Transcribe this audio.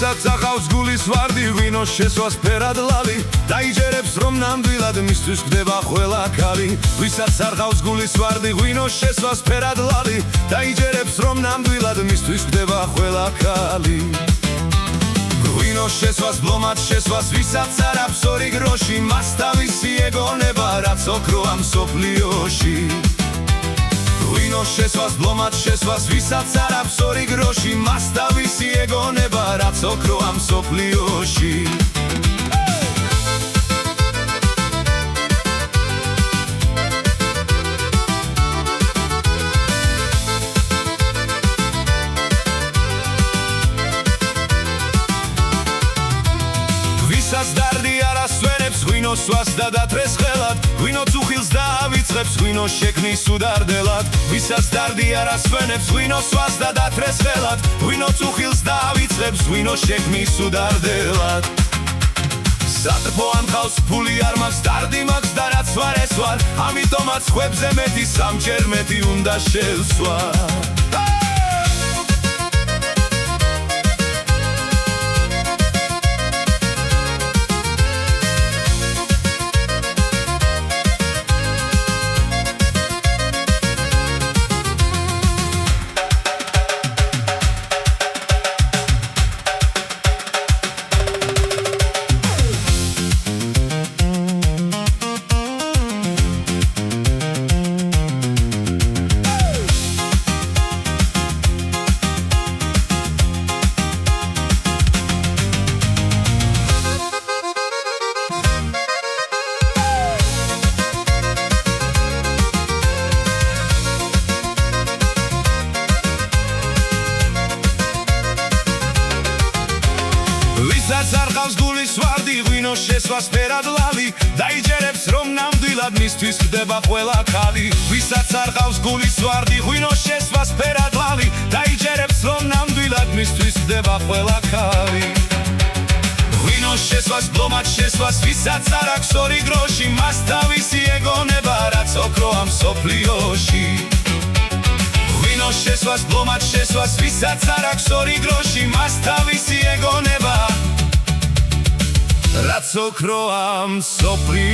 ვისაც ახავს გულის ვარდი ღვინოს შესვას ფერად ლალი დაიჯერებს რომ ნამდვილად მისთვის ხდება ყველა ქალი ვისაც ახავს გულის ვარდი ღვინოს შესვას ფერად ლალი დაიჯერებს რომ ნამდვილად მისთვის ხდება ყველა ქალი ღვინოს შესვას ბლომად შესვას ვისაც არ აქვს ორი გროში მას თავისი ეგონება რაც ოქროა მსოფლიოში ღვინოს შესვას ბლომად შესვას ვისაც არ აქვს ორი გროში მას თავისი ეგონება რაც ოქროა მსოფლიოში ვისაც დარდი არ ასვენებს ღვინოს სვას და დათრეს ხელად ღვინო წუხილს დაავიწყებს ღვინოს შექმნის უდარდელად ვისაც დარდი არ ასვენებს ღვინოს სვას და დათრეს ხელად ღვინო წუხილს დაავიწყებს ღვინოს შექმნის უდარდელად სატრფო ამხავს ფული არ მაქვს დარდი მაქვს და რაც ვარ ეს ვარ ამიტომაც ხვებზე მეტი სამჯერ მეტი უნდა შევსვა ვისაც არ ყავს გულის ვარდი ღვინოს შესვას ფერად ლალი დაიჯერებს რომ ნამდვილად მისთვის ხდება ყველა ქალი ვისაც არ ყავს გულის ვარდი ღვინოს შესვას ფერად ლალი დაიჯერებს რომ ნამდვილად მისთვის ხდება ყველა ქალი ღვინოს შესვას ბლომად შესვას ვისაც არ აქვს ორი გროში მას თავისი ეგონება რაც ოქროა მსოფლიოში ღვინოს შესვას ბლომად შესვას ვისაც არ აქვს ორი გროში მას თავისი ეგონება რაც ოქროა მსოფლიოში